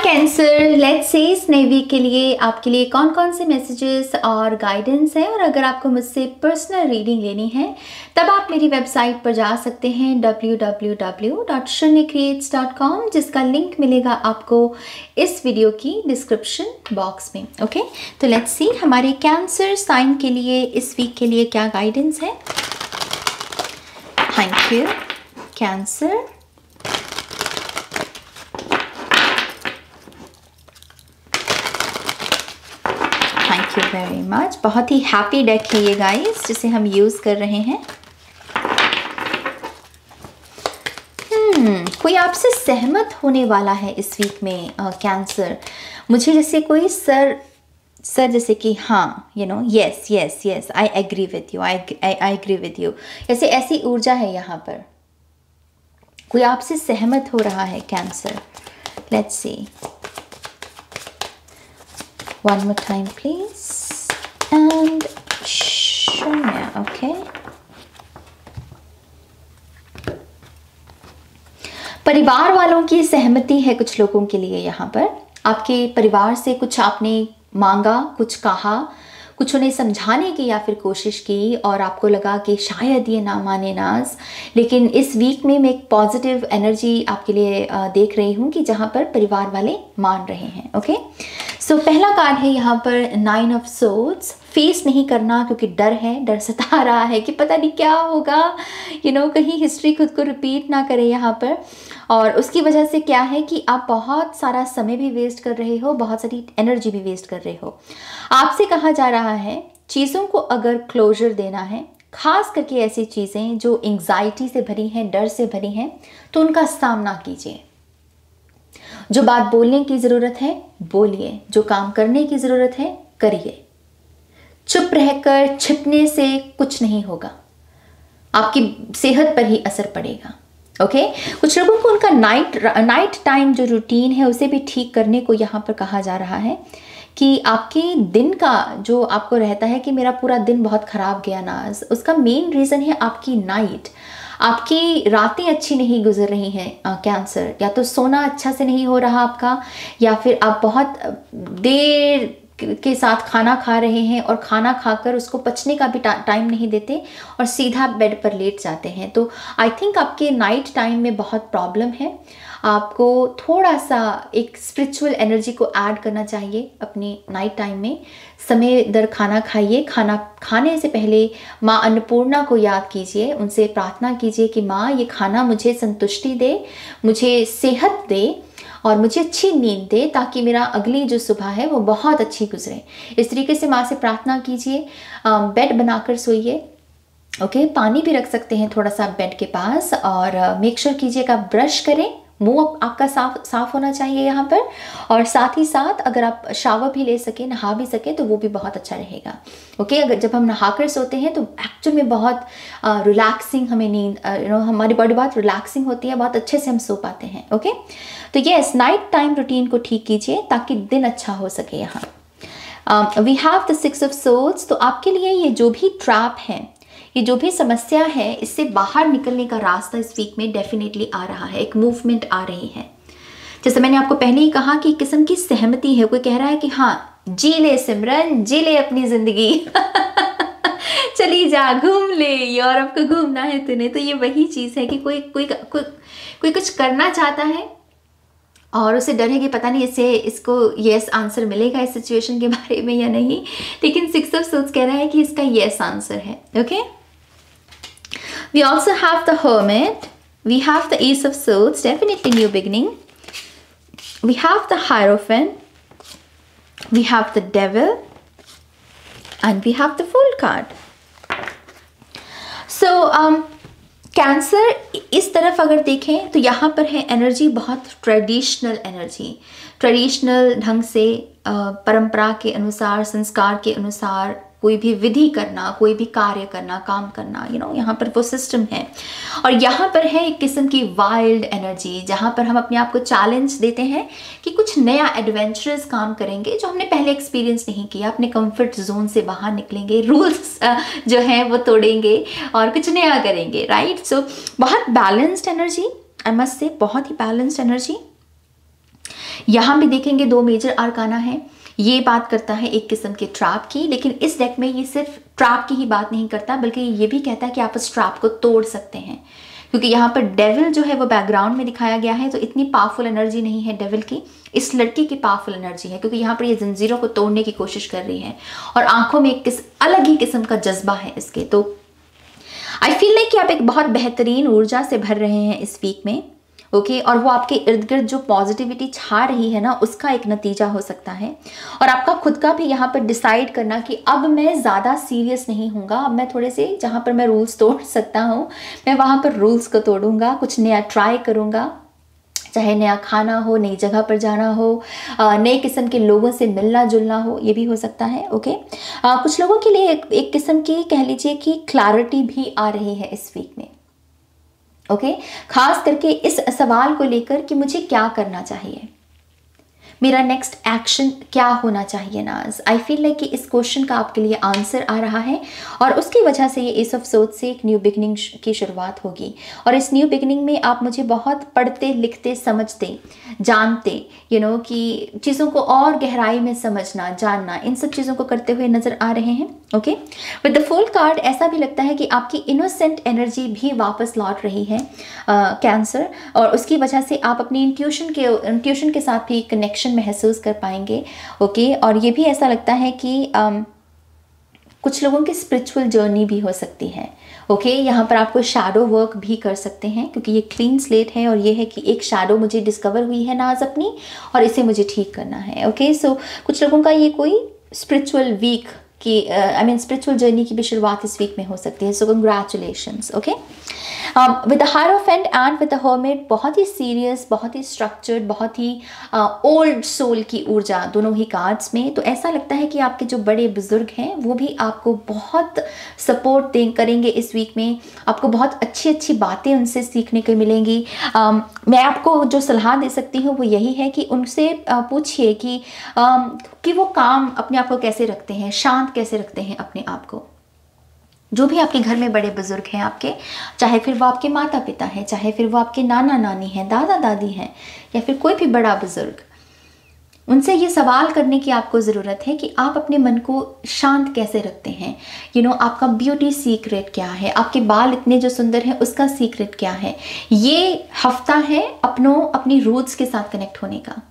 Cancer, let's say इस नए week के लिए आपके लिए कौन कौन से मैसेजेस और गाइडेंस है। और अगर आपको मुझसे पर्सनल रीडिंग लेनी है तब आप मेरी वेबसाइट पर जा सकते हैं www.shunnycreates.com, जिसका लिंक मिलेगा आपको इस वीडियो की डिस्क्रिप्शन बॉक्स में। ओके, तो लेट्स सी हमारे कैंसर साइन के लिए इस वीक के लिए क्या गाइडेंस है। Thank you Cancer. Thank you very much. बहुत ही हैप्पी डेक है ये गाइस, जिसे हम यूज़ कर रहे हैं। कोई आपसे सहमत होने वाला है इस वीक में कैंसर। मुझे जैसे कोई सर जैसे कि हाँ yes yes yes I agree with you, I agree with you, जैसे ऐसी ऊर्जा है यहाँ पर। कोई आपसे सहमत हो रहा है cancer. Let's see one more time please and शून्य। ओके, परिवार वालों की सहमति है कुछ लोगों के लिए यहाँ पर। आपके परिवार से कुछ आपने मांगा, कुछ कहा, कुछ उन्हें समझाने की या फिर कोशिश की और आपको लगा कि शायद ये ना माने नाज। लेकिन इस वीक में मैं एक पॉजिटिव एनर्जी आपके लिए देख रही हूँ कि जहाँ पर परिवार वाले मान रहे हैं। ओके, सो पहला कार्ड है यहाँ पर 9 ऑफ सोर्ड्स। फेस नहीं करना क्योंकि डर है, डर सता रहा है कि पता नहीं क्या होगा, कहीं हिस्ट्री खुद को रिपीट ना करे यहाँ पर। और उसकी वजह से क्या है कि आप बहुत सारा समय भी वेस्ट कर रहे हो, बहुत सारी एनर्जी भी वेस्ट कर रहे हो। आपसे कहा जा रहा है चीज़ों को अगर क्लोजर देना है, खास करके ऐसी चीज़ें जो एंग्जाइटी से भरी हैं, डर से भरी हैं, तो उनका सामना कीजिए। जो बात बोलने की ज़रूरत है बोलिए, जो काम करने की ज़रूरत है करिए। चुप रहकर छिपने से कुछ नहीं होगा, आपकी सेहत पर ही असर पड़ेगा। ओके, कुछ लोगों को उनका नाइट टाइम जो रूटीन है उसे भी ठीक करने को यहाँ पर कहा जा रहा है कि आपके दिन का जो आपको रहता है कि मेरा पूरा दिन बहुत ख़राब गया नाज, उसका मेन रीज़न है आपकी नाइट। आपकी रातें अच्छी नहीं गुजर रही हैं कैंसर। या तो सोना अच्छा से नहीं हो रहा आपका, या फिर आप बहुत देर के साथ खाना खा रहे हैं और खाना खाकर उसको पचने का भी टाइम नहीं देते और सीधा बेड पर लेट जाते हैं। तो आई थिंक आपके नाइट टाइम में बहुत प्रॉब्लम है। आपको थोड़ा सा एक स्पिरिचुअल एनर्जी को ऐड करना चाहिए अपनी नाइट टाइम में। समय दर खाना खाइए। खाना खाने से पहले माँ अन्नपूर्णा को याद कीजिए, उनसे प्रार्थना कीजिए कि माँ ये खाना मुझे संतुष्टि दे, मुझे सेहत दे और मुझे अच्छी नींद दे, ताकि मेरा अगली जो सुबह है वो बहुत अच्छी गुजरे। इस तरीके से माँ से प्रार्थना कीजिए। बेड बनाकर सोइए। ओके, पानी भी रख सकते हैं थोड़ा सा बेड के पास। और मेक श्योर कीजिएगा ब्रश करें, मुंह आपका साफ होना चाहिए यहाँ पर। और साथ ही साथ अगर आप शावर भी ले सकें, नहा भी सकें, तो वो भी बहुत अच्छा रहेगा। ओके, अगर जब हम नहाकर सोते हैं तो एक्चुअल में बहुत रिलैक्सिंग हमें नींद हमारी बॉडी बहुत रिलैक्सिंग होती है, बहुत अच्छे से हम सो पाते हैं। ओके, तो यस, नाइट टाइम रूटीन को ठीक कीजिए ताकि दिन अच्छा हो सके। यहाँ we have the 6 of swords. तो आपके लिए ये जो भी ट्रैप है, ये जो भी समस्या है, इससे बाहर निकलने का रास्ता इस वीक में डेफिनेटली आ रहा है। एक मूवमेंट आ रही है। जैसे मैंने आपको पहले ही कहा कि किस्म की सहमति है। कोई कह रहा है कि हाँ जी ले सिमरन, जी ले अपनी जिंदगी चली जा, घूम ले, यूरोप को घूमना है तूने। तो ये वही चीज़ है कि कोई कुछ करना चाहता है और उसे डर है कि पता नहीं इसको यस आंसर मिलेगा इस सिचुएशन के बारे में या नहीं। लेकिन 6 ऑफ सोर्ड्स कह रहा है कि इसका यस आंसर है। Okay, we also have the Hermit, we have the Ace of Swords, definitely new beginning, we have the Hierophant, we have the Devil, and we have the Fool card. So cancer इस तरफ अगर देखें तो यहाँ पर है energy बहुत traditional energy, traditional ढंग से परंपरा के अनुसार, संस्कार के अनुसार कोई भी विधि करना, कोई भी कार्य करना, काम करना, यहाँ पर वो सिस्टम है। और यहाँ पर है एक किस्म की वाइल्ड एनर्जी, जहाँ पर हम अपने आप को चैलेंज देते हैं कि कुछ नया एडवेंचरस काम करेंगे जो हमने पहले एक्सपीरियंस नहीं किया। अपने कंफर्ट जोन से बाहर निकलेंगे, रूल्स जो हैं वो तोड़ेंगे और कुछ नया करेंगे। राइट, सो बहुत balanced energy, I must say बहुत ही बैलेंस्ड एनर्जी। यहाँ भी देखेंगे 2 मेजर आर्काना है। ये बात करता है एक किस्म के ट्रैप की, लेकिन इस डेक में ये सिर्फ ट्रैप की ही बात नहीं करता, बल्कि ये भी कहता है कि आप उस ट्रैप को तोड़ सकते हैं, क्योंकि यहाँ पर डेविल जो है वो बैकग्राउंड में दिखाया गया है। तो इतनी पावरफुल एनर्जी नहीं है डेविल की, इस लड़की की पावरफुल एनर्जी है, क्योंकि यहाँ पर ये जंजीरों को तोड़ने की कोशिश कर रही है और आंखों में एक अलग ही किस्म का जज्बा है इसके। तो आई फील लाइक कि आप एक बहुत बेहतरीन ऊर्जा से भर रहे हैं इस वीक में, ओके और वो आपके इर्द गिर्द जो पॉजिटिविटी छा रही है ना, उसका एक नतीजा हो सकता है। और आपका खुद का भी यहाँ पर डिसाइड करना कि अब मैं ज़्यादा सीरियस नहीं हूँगा, अब मैं थोड़े से जहाँ पर मैं रूल्स तोड़ सकता हूँ मैं वहाँ पर रूल्स को तोड़ूंगा, कुछ नया ट्राई करूँगा, चाहे नया खाना हो, नई जगह पर जाना हो, नए किस्म के लोगों से मिलना जुलना हो, ये भी हो सकता है। ओके कुछ लोगों के लिए एक किस्म की कह लीजिए कि क्लैरिटी भी आ रही है इस वीक में। ओके खास करके इस सवाल को लेकर कि मुझे क्या करना चाहिए, मेरा नेक्स्ट एक्शन क्या होना चाहिए नाज। आई फील लाइक कि इस क्वेश्चन का आपके लिए आंसर आ रहा है और उसकी वजह से ये एस ऑफ सोर्ड से एक न्यू बिगनिंग की शुरुआत होगी। और इस न्यू बिगनिंग में आप मुझे बहुत पढ़ते लिखते समझते जानते कि चीज़ों को और गहराई में समझना जानना, इन सब चीज़ों को करते हुए नज़र आ रहे हैं। Okay with the full card ऐसा भी लगता है कि आपकी इनोसेंट एनर्जी भी वापस लौट रही है कैंसर, और उसकी वजह से आप अपनी इंट्यूशन के साथ भी कनेक्शन महसूस कर पाएंगे। ओके और ये भी ऐसा लगता है कि कुछ लोगों की स्पिरिचुअल जर्नी भी हो सकती है। ओके यहाँ पर आपको शैडो वर्क भी कर सकते हैं, क्योंकि ये क्लीन स्लेट है और ये है कि एक शैडो मुझे डिस्कवर हुई है नाज अपनी और इसे मुझे ठीक करना है। ओके सो कुछ लोगों का ये कोई स्पिरिचुअल वीक की स्पिरिचुअल जर्नी की भी शुरुआत इस वीक में हो सकती है। सो congratulations. Okay with the hierophant and with the hermit, बहुत ही सीरियस, बहुत ही स्ट्रक्चर्ड, बहुत ही ओल्ड सोल की ऊर्जा दोनों ही कार्ड्स में। तो ऐसा लगता है कि आपके जो बड़े बुजुर्ग हैं वो भी आपको बहुत सपोर्ट करेंगे इस वीक में, आपको बहुत अच्छी अच्छी बातें उनसे सीखने को मिलेंगी। मैं आपको जो सलाह दे सकती हूँ वो यही है कि उनसे पूछिए कि वो काम अपने आप को कैसे रखते हैं, शांत कैसे रखते हैं अपने आप को। जो भी आपके घर में बड़े बुजुर्ग हैं आपके, चाहे फिर वो आपके माता पिता हैं, चाहे फिर वो आपके नाना नानी हैं, दादा दादी हैं, या फिर कोई भी बड़ा बुजुर्ग, उनसे ये सवाल करने की आपको ज़रूरत है कि आप अपने मन को शांत कैसे रखते हैं। आपका ब्यूटी सीक्रेट क्या है, आपके बाल इतने जो सुंदर हैं उसका सीक्रेट क्या है। ये हफ्ता है अपनी रूट्स के साथ कनेक्ट होने का,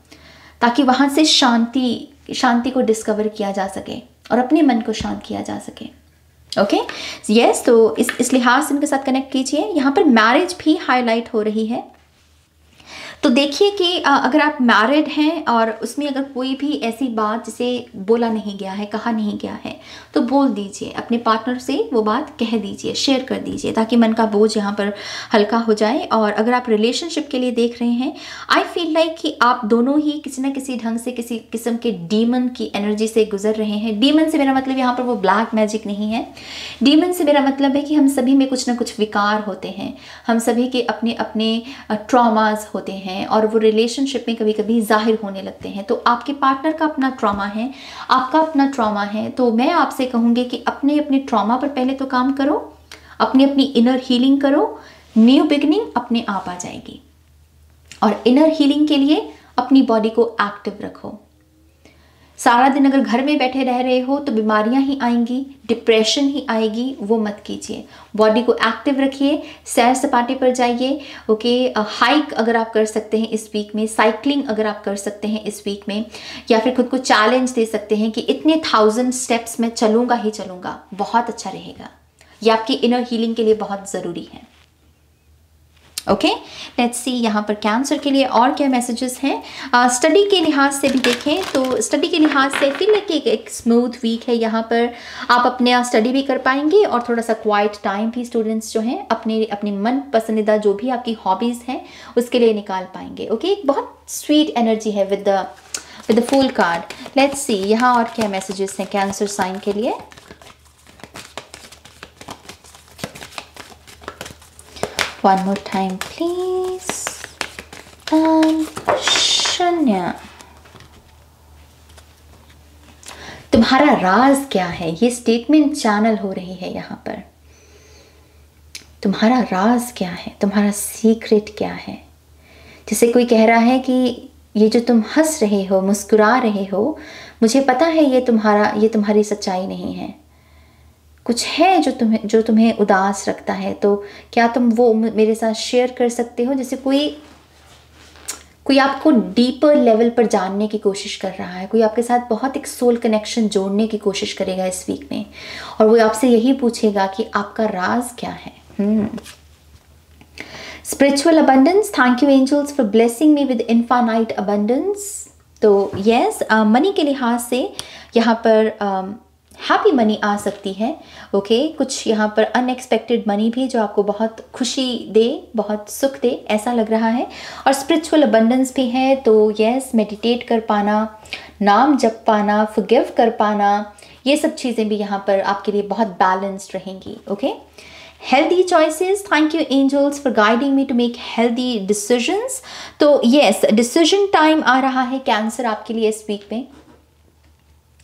ताकि वहाँ से शांति को डिस्कवर किया जा सके और अपने मन को शांत किया जा सके। ओके यस तो इस लिहाज से इनके साथ कनेक्ट कीजिए। यहाँ पर मैरिज भी हाईलाइट हो रही है। तो देखिए कि अगर आप मैरिड हैं और उसमें अगर कोई भी ऐसी बात जिसे बोला नहीं गया है, कहा नहीं गया है, तो बोल दीजिए, अपने पार्टनर से वो बात कह दीजिए, शेयर कर दीजिए, ताकि मन का बोझ यहाँ पर हल्का हो जाए। और अगर आप रिलेशनशिप के लिए देख रहे हैं, आई फील लाइक कि आप दोनों ही किसी न किसी ढंग से किसी किस्म के डीमन की एनर्जी से गुजर रहे हैं। डीमन से मेरा मतलब यहाँ पर वो ब्लैक मैजिक नहीं है। डीमन से मेरा मतलब है कि हम सभी में कुछ ना कुछ विकार होते हैं, हम सभी के अपने अपने ट्रॉमाज होते हैं और वो रिलेशनशिप में कभी कभी जाहिर होने लगते हैं। तो आपके पार्टनर का अपना ट्रॉमा है, आपका अपना ट्रॉमा है। तो मैं आपसे कहूँगी कि अपने अपने ट्रॉमा पर पहले तो काम करो, अपनी इनर हीलिंग करो, न्यू बिगनिंग अपने आप आ जाएगी। और इनर हीलिंग के लिए अपनी बॉडी को एक्टिव रखो। सारा दिन अगर घर में बैठे रह रहे हो तो बीमारियां ही आएंगी, डिप्रेशन ही आएगी, वो मत कीजिए। बॉडी को एक्टिव रखिए, सैर सपाटे पर जाइए। ओके हाइक अगर आप कर सकते हैं इस वीक में, साइकिलिंग अगर आप कर सकते हैं इस वीक में, या फिर खुद को चैलेंज दे सकते हैं कि इतने 1000 स्टेप्स में चलूंगा ही चलूंगा, बहुत अच्छा रहेगा। ये आपकी इनर हीलिंग के लिए बहुत ज़रूरी है। ओके लेट्स सी यहाँ पर कैंसर के लिए और क्या मैसेजेस हैं। स्टडी के लिहाज से भी देखें तो स्टडी के लिहाज से फील लाइक एक स्मूथ वीक है। यहाँ पर आप अपने स्टडी भी कर पाएंगे और थोड़ा सा क्वाइट टाइम भी स्टूडेंट्स जो हैं अपनी मन पसंदीदा जो भी आपकी हॉबीज़ हैं उसके लिए निकाल पाएंगे। ओके एक बहुत स्वीट एनर्जी है with the full card. Let's see यहाँ और क्या मैसेजेस हैं कैंसर साइन के लिए। One more time please. शून्य। तुम्हारा राज क्या है, ये स्टेटमेंट चैनल हो रही है यहाँ पर। तुम्हारा राज क्या है, तुम्हारा सीक्रेट क्या है। जैसे कोई कह रहा है कि ये जो तुम हंस रहे हो, मुस्कुरा रहे हो, मुझे पता है ये तुम्हारी सच्चाई नहीं है। कुछ है जो तुम्हें उदास रखता है, तो क्या तुम वो मेरे साथ शेयर कर सकते हो? जैसे कोई आपको डीपर लेवल पर जानने की कोशिश कर रहा है, कोई आपके साथ बहुत एक सोल कनेक्शन जोड़ने की कोशिश करेगा इस वीक में, और वो आपसे यही पूछेगा कि आपका राज क्या है। Spiritual abundance, thank you angels for blessing me with infinite abundance. तो यस, मनी के लिहाज से यहाँ पर हैप्पी मनी आ सकती है। ओके, कुछ यहाँ पर अनएक्सपेक्टेड मनी भी जो आपको बहुत खुशी दे, बहुत सुख दे, ऐसा लग रहा है। और स्पिरिचुअल अबंडेंस भी है। तो यस, मेडिटेट कर पाना, नाम जप पाना, फॉरगिव कर पाना, ये सब चीज़ें भी यहाँ पर आपके लिए बहुत बैलेंस्ड रहेंगी। Okay, healthy choices, thank you angels for guiding me to make healthy decisions. तो यस, डिसीजन टाइम आ रहा है कैंसर आपके लिए इस वीक में।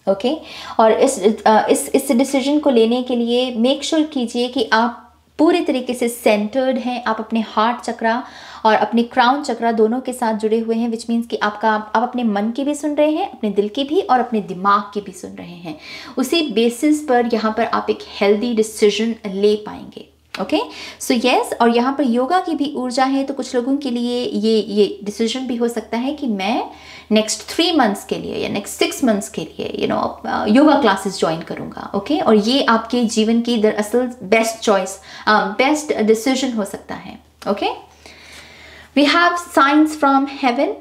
ओके, और इस डिसीजन को लेने के लिए मेक श्योर कीजिए कि आप पूरे तरीके से सेंटर्ड हैं, आप अपने हार्ट चक्रा और अपने क्राउन चक्रा दोनों के साथ जुड़े हुए हैं, विच मीन्स कि आप अपने मन की भी सुन रहे हैं, अपने दिल की भी, और अपने दिमाग की भी सुन रहे हैं। उसी बेसिस पर यहाँ पर आप एक हेल्दी डिसीजन ले पाएंगे। ओके, सो यस, और यहाँ पर योगा की भी ऊर्जा है। तो कुछ लोगों के लिए ये डिसीजन भी हो सकता है कि मैं नेक्स्ट 3 मंथ्स के लिए या नेक्स्ट 6 मंथ्स के लिए योगा क्लासेस ज्वाइन करूँगा। ओके, और ये आपके जीवन की दरअसल बेस्ट चॉइस, बेस्ट डिसीजन हो सकता है। Okay, we have signs from heaven,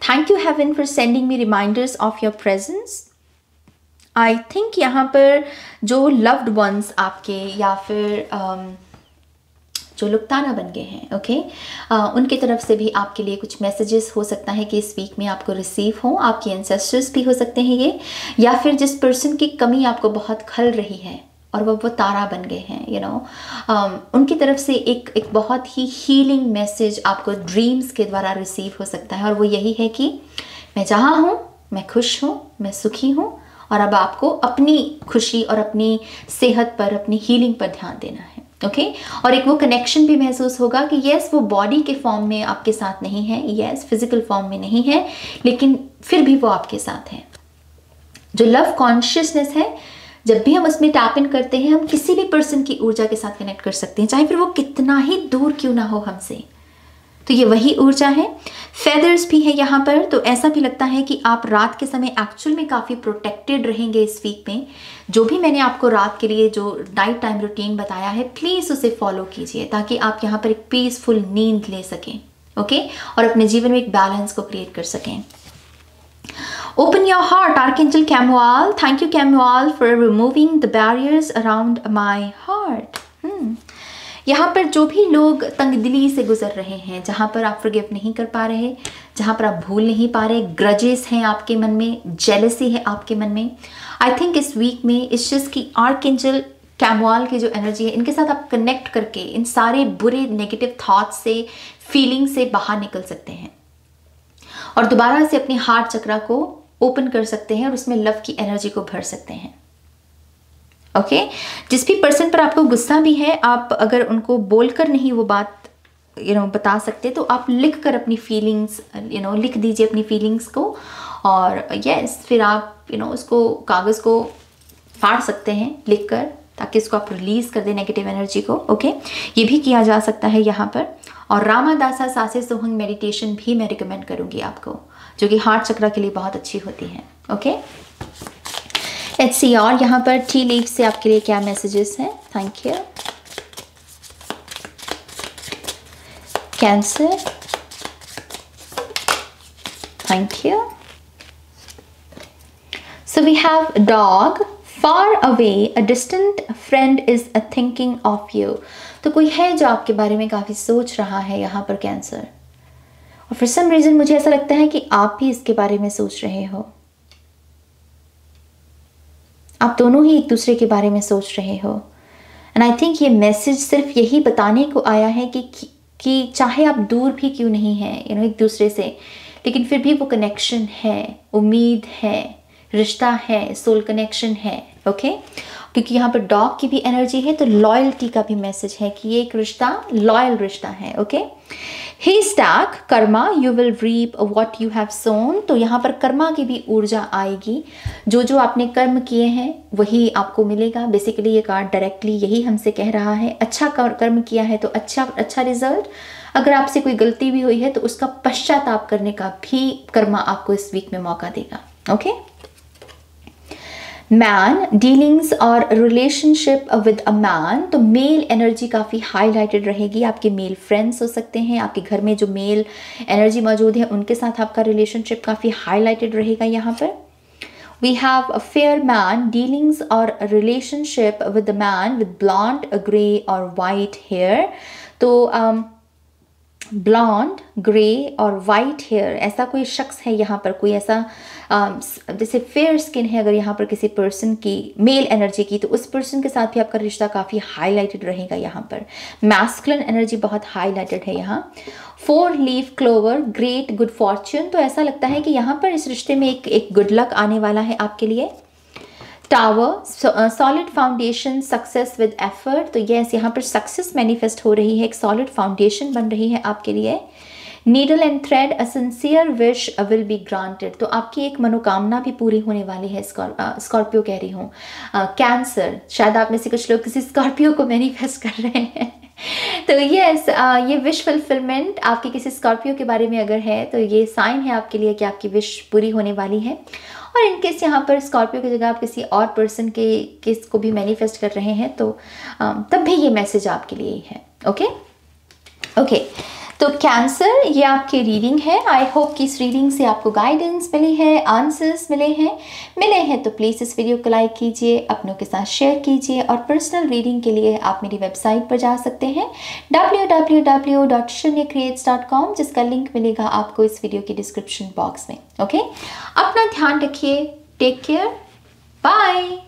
thank you heaven for sending me reminders of your presence. I think यहाँ पर जो लव्ड वंस आपके या फिर जो लुकताना बन गए हैं, ओके, उनकी तरफ से भी आपके लिए कुछ मैसेजेस हो सकता है कि इस वीक में आपको रिसीव हो। आपके एंसेस्टर्स भी हो सकते हैं ये, या फिर जिस पर्सन की कमी आपको बहुत खल रही है और वो तारा बन गए हैं, उनकी तरफ से एक बहुत ही हीलिंग मैसेज आपको ड्रीम्स के द्वारा रिसीव हो सकता है। और वो यही है कि मैं जहाँ हूँ मैं खुश हूँ, मैं सुखी हूँ, और अब आपको अपनी खुशी और अपनी सेहत पर, अपनी हीलिंग पर ध्यान देना है। ओके, और एक वो कनेक्शन भी महसूस होगा कि यस, वो बॉडी के फॉर्म में आपके साथ नहीं है, यस, फिजिकल फॉर्म में नहीं है, लेकिन फिर भी वो आपके साथ है। जो लव कॉन्शियसनेस है, जब भी हम उसमें टैप इन करते हैं, हम किसी भी पर्सन की ऊर्जा के साथ कनेक्ट कर सकते हैं, चाहे फिर वो कितना ही दूर क्यों ना हो हमसे। तो ये वही ऊर्जा है। फेदर्स भी है यहाँ पर, तो ऐसा भी लगता है कि आप रात के समय एक्चुअल में काफ़ी प्रोटेक्टेड रहेंगे इस वीक में। जो भी मैंने आपको रात के लिए जो नाइट टाइम रूटीन बताया है, प्लीज़ उसे फॉलो कीजिए ताकि आप यहाँ पर एक पीसफुल नींद ले सकें। ओके, और अपने जीवन में एक बैलेंस को क्रिएट कर सकें। Open your heart, archangel Chamuel, thank you Chamuel for removing the barriers around my heart. यहाँ पर जो भी लोग तंगदिली से गुजर रहे हैं, जहाँ पर आप फॉरगिव नहीं कर पा रहे, जहाँ पर आप भूल नहीं पा रहे, ग्रजेस हैं आपके मन में, जेलसी है आपके मन में, आई थिंक इस वीक में इस चीज़ की आर्कएंजल कैमुअल की जो एनर्जी है, इनके साथ आप कनेक्ट करके इन सारे बुरे नेगेटिव थॉट्स से, फीलिंग से बाहर निकल सकते हैं और दोबारा से अपने हार्ट चक्रा को ओपन कर सकते हैं और उसमें लव की एनर्जी को भर सकते हैं। ओके, जिस भी पर्सन पर आपको गुस्सा भी है, आप अगर उनको बोलकर नहीं वो बात बता सकते, तो आप लिख कर अपनी फीलिंग्स लिख दीजिए अपनी फीलिंग्स को, और यस, फिर आप उसको कागज़ को फाड़ सकते हैं लिख कर, ताकि इसको आप रिलीज़ कर दें नेगेटिव एनर्जी को। ओके, ये भी किया जा सकता है यहाँ पर। और रामादासा सासे सोहंग मेडिटेशन भी मैं रिकमेंड करूँगी आपको, जो कि हार्ट चक्र के लिए बहुत अच्छी होती है। ओके, लेट्स सी, और यहाँ पर टी लीफ से आपके लिए क्या मैसेजेस हैं। Thank you Cancer, thank you. So we have dog, far away a distant friend is a thinking of you. तो कोई है जो आपके बारे में काफ़ी सोच रहा है यहाँ पर कैंसर, और फॉर सम रीज़न मुझे ऐसा लगता है कि आप भी इसके बारे में सोच रहे हो। आप दोनों ही एक दूसरे के बारे में सोच रहे हो, एंड आई थिंक ये मैसेज सिर्फ यही बताने को आया है कि चाहे आप दूर भी क्यों नहीं हैं एक दूसरे से, लेकिन फिर भी वो कनेक्शन है, उम्मीद है, रिश्ता है, सोल कनेक्शन है। ओके, क्योंकि यहाँ पर डॉग की भी एनर्जी है, तो लॉयल्टी का भी मैसेज है कि ये एक रिश्ता लॉयल रिश्ता है। Okay, hey stack karma you will reap what you have sown, तो यहाँ पर कर्मा की भी ऊर्जा आएगी, जो जो आपने कर्म किए हैं वही आपको मिलेगा। बेसिकली ये कार्ड डायरेक्टली यही हमसे कह रहा है, अच्छा कर्म किया है तो अच्छा रिजल्ट, अगर आपसे कोई गलती भी हुई है तो उसका पश्चाताप करने का भी कर्मा आपको इस वीक में मौका देगा। ओके, मैन डीलिंग्स और रिलेशनशिप विद अ मैन, तो मेल एनर्जी काफ़ी हाईलाइटेड रहेगी। आपके मेल फ्रेंड्स हो सकते हैं, आपके घर में जो मेल एनर्जी मौजूद है उनके साथ आपका रिलेशनशिप काफ़ी हाईलाइटेड रहेगा। यहाँ पर we have a fair man dealings और relationship with a man with blond grey और वाइट हेयर, तो ब्लॉन्ड ग्रे और वाइट हेयर, ऐसा कोई शख्स है यहाँ पर, कोई ऐसा जैसे फेयर स्किन है अगर यहाँ पर किसी पर्सन की मेल एनर्जी की, तो उस पर्सन के साथ भी आपका रिश्ता काफ़ी हाईलाइटेड रहेगा। यहाँ पर मैस्कुलिन एनर्जी बहुत हाईलाइटेड है। यहाँ 4 leaf clover great good Fortune, तो ऐसा लगता है कि यहाँ पर इस रिश्ते में एक गुड लक आने वाला है आपके लिए। Tower solid foundation success with effort, तो यस यहाँ पर सक्सेस मैनिफेस्ट हो रही है, एक सॉलिड फाउंडेशन बन रही है आपके लिए। Needle and thread a sincere wish will be granted, तो आपकी एक मनोकामना भी पूरी होने वाली है। स्कॉर्पियो कह रही हूँ, कैंसर, शायद आप में से कुछ लोग किसी स्कॉर्पियो को मैनिफेस्ट कर रहे हैं तो यस ये विश फुलफिलमेंट आपके किसी स्कॉर्पियो के बारे में अगर है तो ये साइन है आपके लिए कि आपकी विश पूरी होने वाली है। और इनकेस यहाँ पर स्कॉर्पियो की जगह आप किसी और पर्सन के केस को भी मैनिफेस्ट कर रहे हैं तो तब भी ये मैसेज आपके लिए ही है। ओके, तो कैंसर ये आपकी रीडिंग है। आई होप कि इस रीडिंग से आपको गाइडेंस मिली है, आंसर्स मिले हैं तो प्लीज़ इस वीडियो को लाइक कीजिए, अपनों के साथ शेयर कीजिए, और पर्सनल रीडिंग के लिए आप मेरी वेबसाइट पर जा सकते हैं www.shunyacreates.com, जिसका लिंक मिलेगा आपको इस वीडियो के डिस्क्रिप्शन बॉक्स में। ओके, अपना ध्यान रखिए, टेक केयर, बाय।